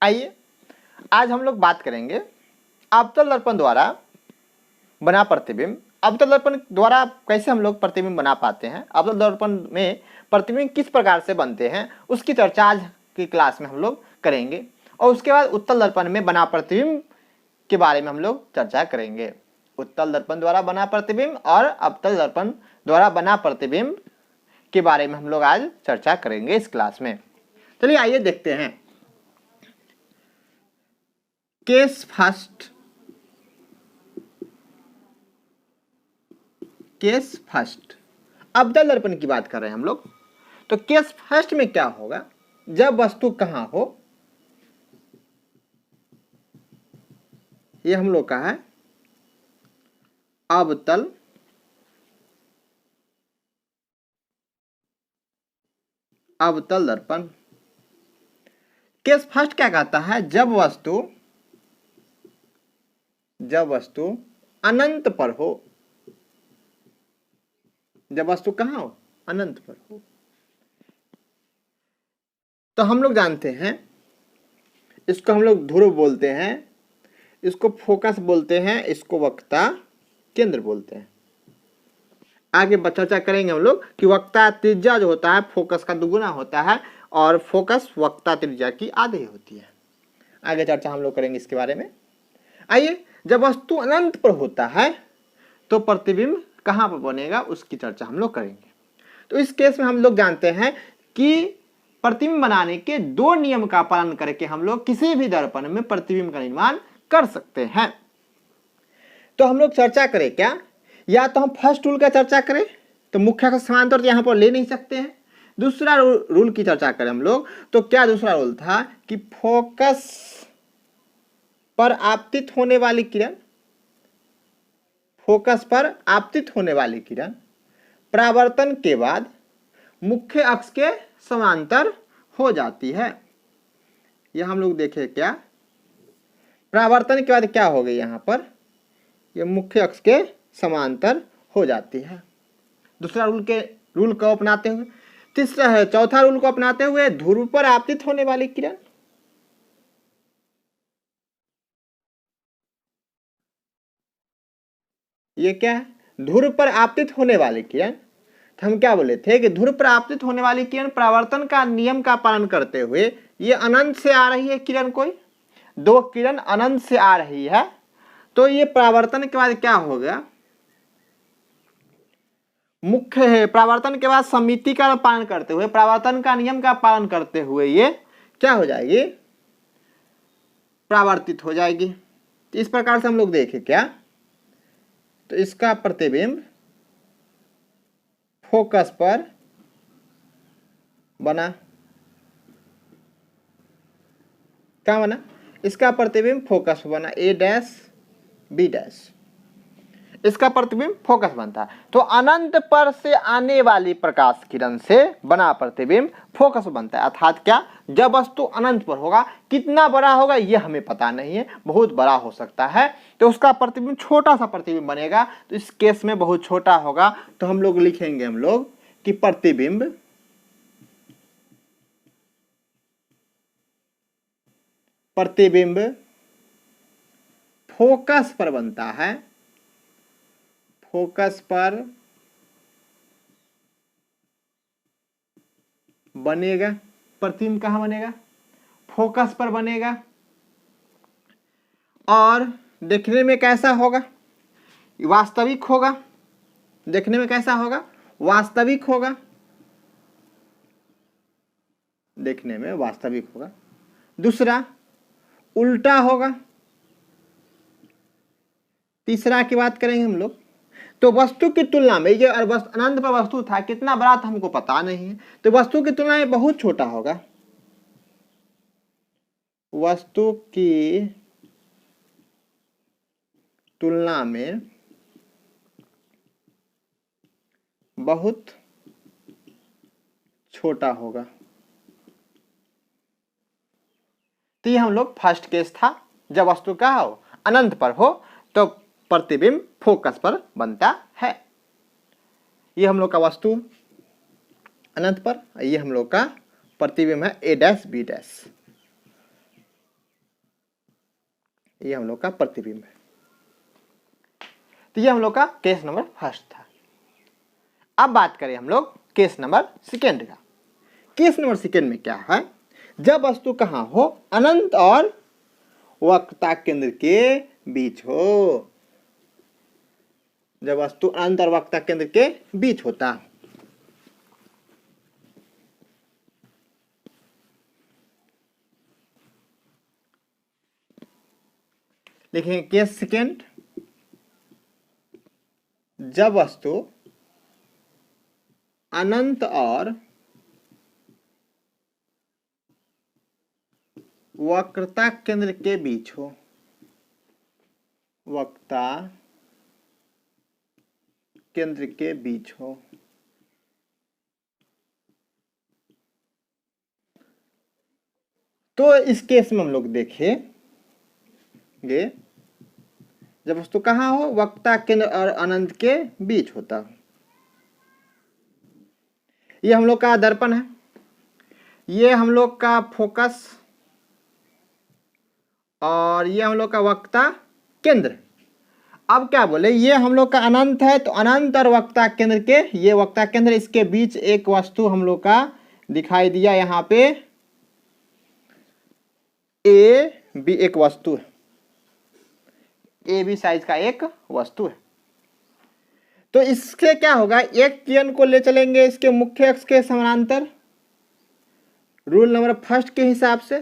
आइए आज हम लोग बात करेंगे अवतल दर्पण द्वारा बना प्रतिबिंब। अवतल दर्पण द्वारा कैसे हम लोग प्रतिबिंब बना पाते हैं, अवतल दर्पण में प्रतिबिंब किस प्रकार से बनते हैं, उसकी चर्चा आज की क्लास में हम लोग करेंगे। और उसके बाद उत्तल दर्पण में बना प्रतिबिंब के बारे में हम लोग चर्चा करेंगे। उत्तल दर्पण द्वारा बना प्रतिबिंब और अवतल दर्पण द्वारा बना प्रतिबिंब के बारे में हम लोग आज चर्चा करेंगे इस क्लास में। चलिए आइए देखते हैं। केस फर्स्ट अवतल दर्पण की बात कर रहे हैं हम लोग। तो केस फर्स्ट में क्या होगा, जब वस्तु कहां हो, ये हम लोग का है अवतल दर्पण। केस फर्स्ट क्या कहता है, जब वस्तु अनंत पर हो। जब वस्तु कहां हो, अनंत पर हो। तो हम लोग जानते हैं, इसको हम लोग ध्रुव बोलते हैं, इसको फोकस बोलते हैं, इसको वक्रता केंद्र बोलते हैं। आगे चर्चा करेंगे हम लोग कि वक्रता त्रिज्या जो होता है फोकस का दुगुना होता है और फोकस वक्रता त्रिज्या की आधी होती है। आगे चर्चा हम लोग करेंगे इसके बारे में। आइए, जब वस्तु अनंत पर होता है तो प्रतिबिंब कहां पर बनेगा उसकी चर्चा हम लोग करेंगे। तो इस केस में हम लोग जानते हैं कि प्रतिबिंब बनाने के दो नियम का पालन करके हम लोग किसी भी दर्पण में प्रतिबिंब का निर्माण कर सकते हैं। तो हम लोग चर्चा करें क्या, या तो हम फर्स्ट रूल का चर्चा करें, तो मुख्य अक्ष समांतर तो यहां पर ले नहीं सकते हैं। दूसरा रूल की चर्चा करें हम लोग, तो क्या दूसरा रूल था कि फोकस पर आपतित होने वाली किरण, फोकस पर आपतित होने वाली किरण परावर्तन के बाद मुख्य अक्ष के समांतर हो जाती है। यह हम लोग देखें क्या, परावर्तन के बाद क्या हो गई, यहां पर यह मुख्य अक्ष के समांतर हो जाती है। दूसरा रूल को अपनाते हुए। तीसरा है, चौथा रूल को अपनाते हुए ध्रुव पर आपतित होने वाली किरण, ये क्या है, ध्रुव पर आपतित होने वाली किरण। तो हम क्या बोले थे कि ध्रुव पर आपतित होने वाली किरण परावर्तन का नियम का पालन करते हुए, ये अनंत से आ रही है किरण, कोई दो किरण अनंत से आ रही है, तो ये परावर्तन के बाद क्या हो गया, मुख्य है परावर्तन के बाद समिति का पालन करते हुए, परावर्तन का नियम का पालन करते हुए ये क्या हो जाएगी, परावर्तित हो जाएगी। तो इस प्रकार से हम लोग देखें क्या, तो इसका प्रतिबिंब फोकस पर बना, क्या बना, इसका प्रतिबिंब फोकस पर बना, ए डैश बी डैश, इसका प्रतिबिंब फोकस बनता है। तो अनंत पर से आने वाली प्रकाश किरण से बना प्रतिबिंब फोकस बनता है। अर्थात क्या, जब वस्तु अनंत पर होगा, कितना बड़ा होगा यह हमें पता नहीं है, बहुत बड़ा हो सकता है, तो उसका प्रतिबिंब छोटा सा प्रतिबिंब बनेगा। तो इस केस में बहुत छोटा होगा, तो हम लोग लिखेंगे हम लोग कि प्रतिबिंब फोकस पर बनता है, फोकस पर बनेगा। प्रतिबिंब कहां बनेगा, फोकस पर बनेगा। और देखने में कैसा होगा, वास्तविक होगा। देखने में कैसा होगा, वास्तविक होगा, देखने में वास्तविक होगा। दूसरा, उल्टा होगा। तीसरा की बात करेंगे हम लोग, तो वस्तु की तुलना में, ये अनंत पर वस्तु था, कितना बड़ा था हमको पता नहीं है, तो वस्तु की तुलना में बहुत छोटा होगा, वस्तु की तुलना में बहुत छोटा होगा। तो ये हम लोग फर्स्ट केस था, जब वस्तु का हो अनंत पर हो तो प्रतिबिंब फोकस पर बनता है। ये हम लोग का वस्तु अनंत पर, ये हम लोग का प्रतिबिंब है ए डैश बी डैश। ये हम लोग का प्रतिबिंब है। तो ये हम लोग का केस नंबर फर्स्ट था। अब बात करें हम लोग केस नंबर सेकेंड का। केस नंबर सेकेंड में क्या है, जब वस्तु कहाँ हो, अनंत और वक्रता केंद्र के बीच हो। जब वस्तु अनंत और वक्रता केंद्र के बीच होता। लिखेंगे केस सेकेंड, जब वस्तु अनंत और वक्रता केंद्र के बीच हो। वक्रता केंद्र के बीच हो। तो इस केस में हम लोग देखेंगे जब वस्तु कहाँ हो, वक्रता केंद्र और अनंत के बीच होता। ये हम लोग का दर्पण है, ये हम लोग का फोकस, और ये हम लोग का वक्रता केंद्र। अब क्या बोले, ये हम लोग का अनंत है, तो अनंत और वक्रता केंद्र के, ये वक्रता केंद्र, इसके बीच एक वस्तु हम लोग का दिखाई दिया यहाँ पे, ए बी एक वस्तु है, ए बी साइज का एक वस्तु है। तो इसके क्या होगा, एक किरण को ले चलेंगे इसके मुख्य अक्ष के समानांतर, रूल नंबर फर्स्ट के हिसाब से।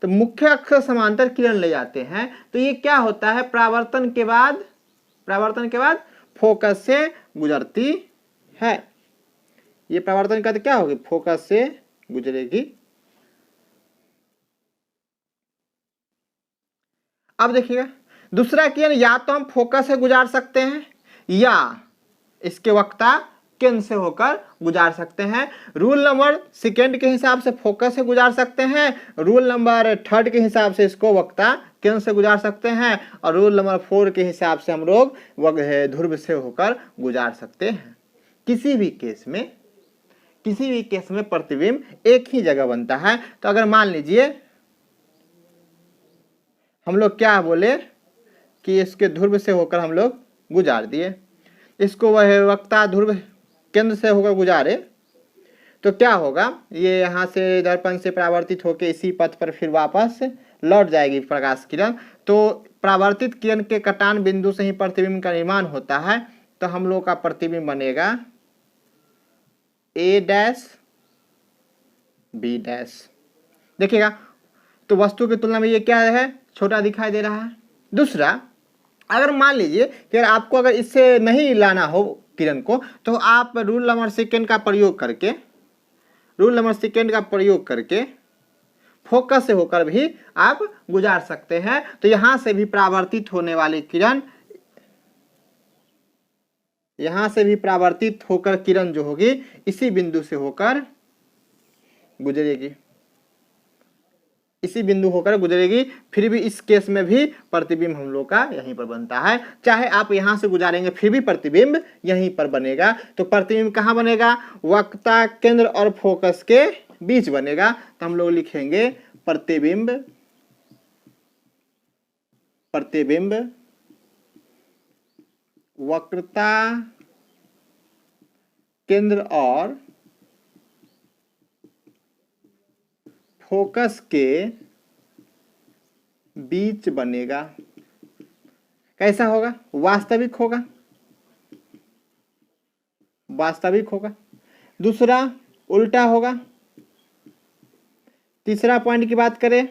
तो मुख्य अक्ष से समांतर किरण ले जाते हैं, तो ये क्या होता है, परावर्तन के बाद फोकस से गुजरती है। ये परावर्तन का तो क्या होगी, फोकस से गुजरेगी। अब देखिएगा, दूसरा किरण या तो हम फोकस से गुजार सकते हैं या इसके वक्रता केंद्र से होकर गुजार सकते हैं। रूल नंबर सेकेंड के हिसाब से फोकस से गुजार सकते हैं, रूल नंबर थर्ड के हिसाब से इसको वक्रता केंद्र से गुजार सकते हैं, और रूल नंबर 4 के हिसाब से हम लोग ध्रुव से होकर गुजार सकते हैं। किसी भी केस में प्रतिबिंब एक ही जगह बनता है। तो अगर मान लीजिए हम लोग क्या बोले कि इसके ध्रुव से होकर हम लोग गुजार दिए, इसको वह वक्रता ध्रुव केंद्र से होकर गुजारे, तो क्या होगा, ये यहाँ से दर्पण से परावर्तित होकर इसी पथ पर फिर वापस लौट जाएगी प्रकाश किरण। तो परावर्तित किरण के कटान बिंदु से ही प्रतिबिंब का निर्माण होता है। तो हम लोग का प्रतिबिंब बनेगा ए डैश बी डैश। देखिएगा, तो वस्तु की तुलना में ये क्या है, छोटा दिखाई दे रहा है। दूसरा, अगर मान लीजिए कि आपको अगर इससे नहीं लाना हो किरण को, तो आप रूल नंबर सेकेंड का प्रयोग करके फोकस से होकर भी आप गुजार सकते हैं। तो यहां से भी परावर्तित होने वाली किरण, यहां से भी परावर्तित होकर किरण जो होगी इसी बिंदु से होकर गुजरेगी, फिर भी इस केस में भी प्रतिबिंब हम लोग का यहीं पर बनता है। चाहे आप यहां से गुजारेंगे फिर भी प्रतिबिंब यहीं पर बनेगा। तो प्रतिबिंब कहां बनेगा, वक्रता केंद्र और फोकस के बीच बनेगा। तो हम लोग लिखेंगे प्रतिबिंब वक्रता केंद्र और फोकस के बीच बनेगा। कैसा होगा, वास्तविक होगा। दूसरा उल्टा होगा। तीसरा पॉइंट की बात करें,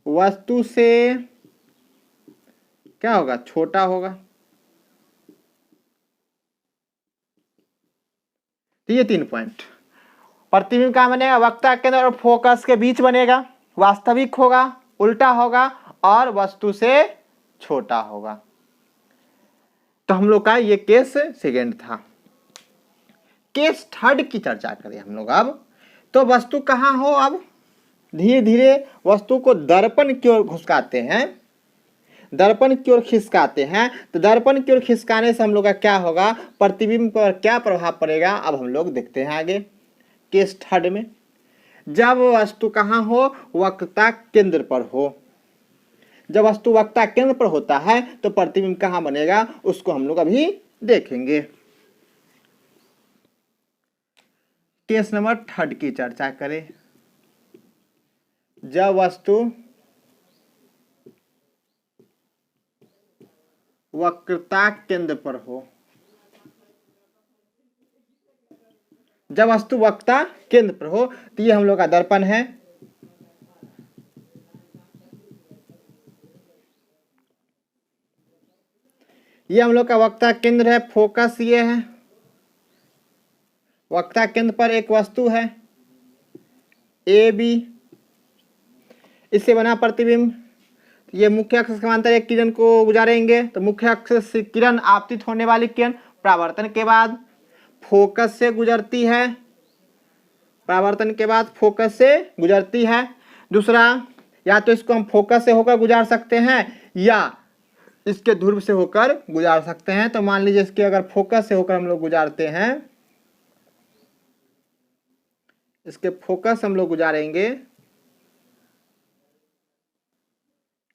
वस्तु से क्या होगा, छोटा होगा। तो ये 3 पॉइंट। प्रतिबिंब कहाँ बनेगा, वक्रता केंद्र और फोकस के बीच बनेगा, वास्तविक होगा, उल्टा होगा और वस्तु से छोटा होगा। तो हम लोग का ये केस सेकेंड था। केस थर्ड की चर्चा करें हम लोग अब। तो वस्तु कहाँ हो, अब धीरे धीरे वस्तु को दर्पण की ओर खिसकाते हैं। तो दर्पण की ओर खिसकाने से हम लोग का क्या होगा, प्रतिबिंब पर क्या प्रभाव पड़ेगा, अब हम लोग देखते हैं आगे। केस थर्ड में जब वस्तु कहाँ हो, वक्रता केंद्र पर हो, जब वस्तु वक्ता केंद्र पर होता है तो प्रतिबिंब कहाँ बनेगा, उसको हम लोग अभी देखेंगे। केस नंबर 3 की चर्चा करें। जब वस्तु वक्रता केंद्र पर हो, जब वस्तु वक्ता केंद्र पर हो, तो ये हम लोग का दर्पण है। ये हम लोग का वक्ता केंद्र है, फोकस ये है। वक्ता केंद्र पर एक वस्तु है ए बी, इससे बना प्रतिबिंब। ये मुख्य अक्ष समांतर एक किरण को गुजारेंगे, तो मुख्य अक्ष से किरण आपतित होने वाली किरण परावर्तन के बाद फोकस से गुजरती है, परावर्तन के बाद फोकस से गुजरती है। दूसरा, या तो इसको हम फोकस से होकर गुजार सकते हैं या इसके ध्रुव से होकर गुजार सकते हैं। तो मान लीजिए इसके अगर फोकस से होकर हम लोग गुजारते हैं, इसके फोकस हम लोग गुजारेंगे,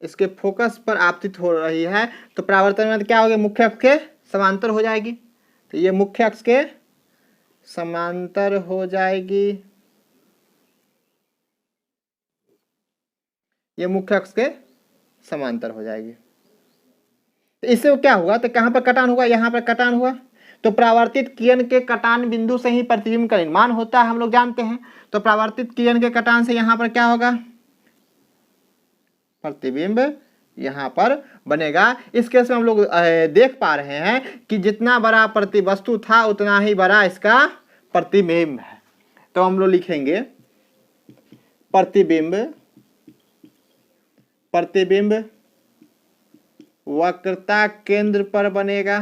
इसके फोकस पर आपतित हो रही है, तो परावर्तन में क्या होगा, मुख्य अक्ष के समांतर हो जाएगी। तो ये मुख्य अक्ष के समांतर हो जाएगी, ये मुख्य अक्ष के समांतर हो जाएगी। तो इससे क्या हुआ, तो कहां पर कटान हुआ, यहां पर कटान हुआ। तो परावर्तित किरण के कटान बिंदु से ही प्रतिबिंब का निर्माण होता है, हम लोग जानते हैं। तो परावर्तित किरण के कटान से यहां पर क्या होगा, प्रतिबिंब यहां पर बनेगा। इस केस में हम लोग देख पा रहे हैं कि जितना बड़ा प्रति वस्तु था उतना ही बड़ा इसका प्रतिबिंब है। तो हम लोग लिखेंगे प्रतिबिंब, प्रतिबिंब वक्रता केंद्र पर बनेगा।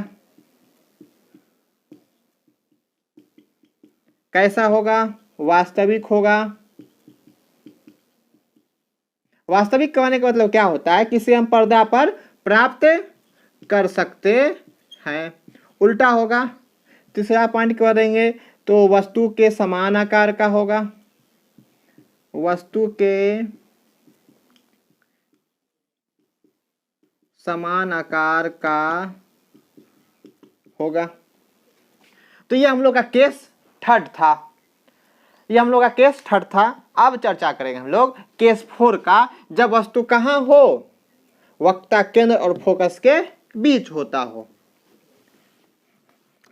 कैसा होगा, वास्तविक होगा। वास्तविक कहने का मतलब क्या होता है, किसे हम पर्दा पर प्राप्त कर सकते हैं। उल्टा होगा, तीसरा पॉइंट करेंगे तो वस्तु के समान आकार का होगा, वस्तु के समान आकार का होगा। तो ये हम लोग का केस 3 था, ये हम लोग का केस 3 था। अब चर्चा करेंगे हम लोग केस 4 का, जब वस्तु कहाँ हो, वक्ता केंद्र और फोकस के बीच होता हो।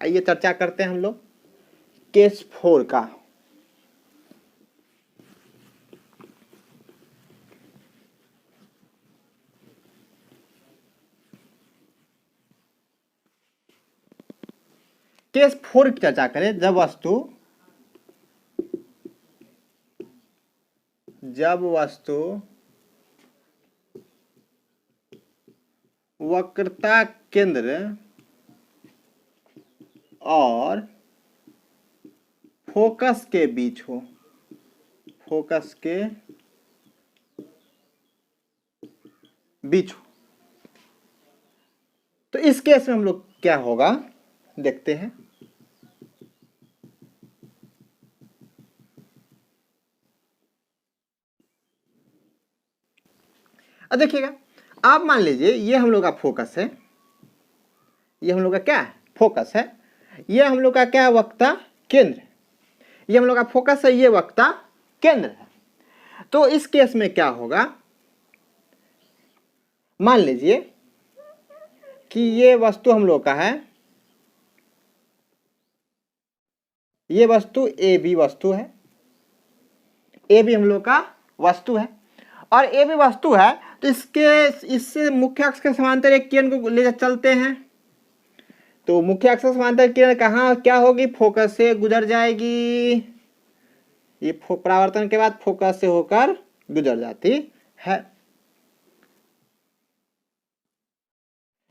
आइए चर्चा करते हैं हम लोग केस 4 का। केस 4 की चर्चा करें, जब वस्तु वक्रता केंद्र और फोकस के बीच हो, फोकस के बीच हो। तो इस केस में हम लोग क्या होगा देखते हैं। अब देखिएगा, आप मान लीजिए ये हम लोग का फोकस है, ये हम लोग का क्या है, फोकस है। ये हम लोग का क्या है, वक्ता केंद्र। ये हम लोग का फोकस है, ये वक्ता केंद्र है। तो इस केस में क्या होगा, मान लीजिए कि ये वस्तु हम लोग का है, ये वस्तु ए बी वस्तु है, ए बी हम लोग का वस्तु है। और ए बी वस्तु है तो इससे मुख्य अक्ष के समांतर एक किरण को ले चलते हैं। तो मुख्य अक्ष के समांतर किरण कहाँ क्या होगी, फोकस से गुजर जाएगी। ये परावर्तन के बाद फोकस से होकर गुजर जाती है।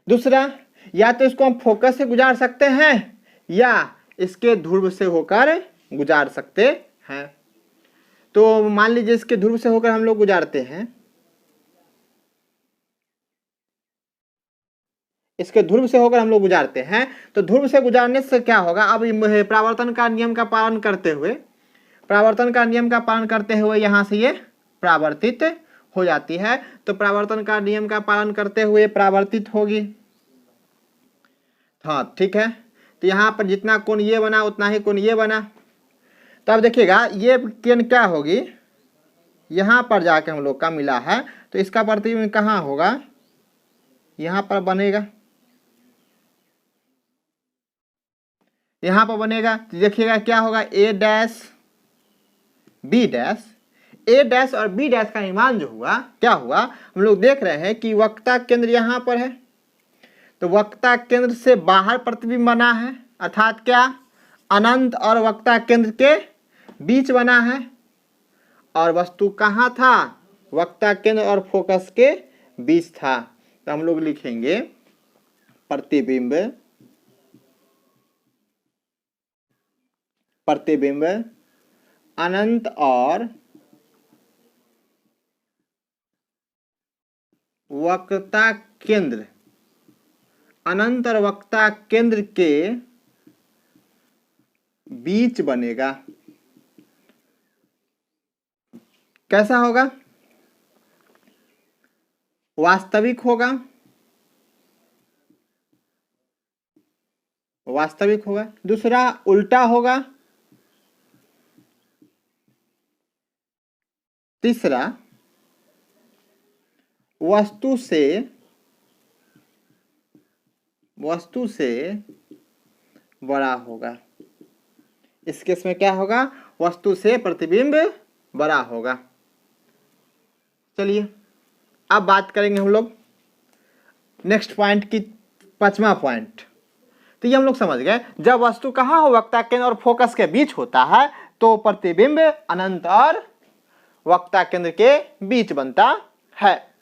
दूसरा, या तो इसको हम फोकस से गुजार सकते हैं या इसके ध्रुव से होकर गुजार सकते हैं। तो मान लीजिए इसके ध्रुव से होकर हम लोग गुजारते हैं, इसके ध्रुव से होकर हम लोग गुजारते हैं। तो ध्रुव से गुजारने से क्या होगा, अब परावर्तन का नियम का पालन करते हुए, परावर्तन का नियम का पालन करते हुए यहां से ये परावर्तित हो जाती है तो परावर्तन का नियम का पालन करते हुए परावर्तित होगी। हाँ ठीक है, तो यहाँ पर जितना कोण ये बना उतना ही कोण ये बना। तो अब देखिएगा ये किरण क्या होगी, यहाँ पर जाके हम लोग का मिला है तो इसका प्रतिबिंब कहाँ होगा, यहाँ पर बनेगा, यहाँ पर बनेगा। तो देखिएगा क्या होगा, ए डैश बी डैश, ए डैश और बी डैश का निर्माण जो हुआ क्या हुआ, हम लोग देख रहे हैं कि वक्रता केंद्र यहाँ पर है तो वक्रता केंद्र से बाहर प्रतिबिंब बना है, अर्थात क्या, अनंत और वक्रता केंद्र के बीच बना है। और वस्तु कहाँ था, वक्रता केंद्र और फोकस के बीच था। तो हम लोग लिखेंगे प्रतिबिंब प्रतिबिंब अनंत और वक्रता केंद्र, अनंत और वक्रता केंद्र के बीच बनेगा। कैसा होगा, वास्तविक होगा, वास्तविक होगा। दूसरा उल्टा होगा। तीसरा वस्तु से बड़ा होगा। इस केस में क्या होगा, वस्तु से प्रतिबिंब बड़ा होगा। चलिए अब बात करेंगे हम लोग नेक्स्ट पॉइंट की, 5वां पॉइंट। तो ये हम लोग समझ गए, जब वस्तु कहाँ हो, वक्रता केंद्र और फोकस के बीच होता है तो प्रतिबिंब अनंत और वक्रता केंद्र के बीच बनता है।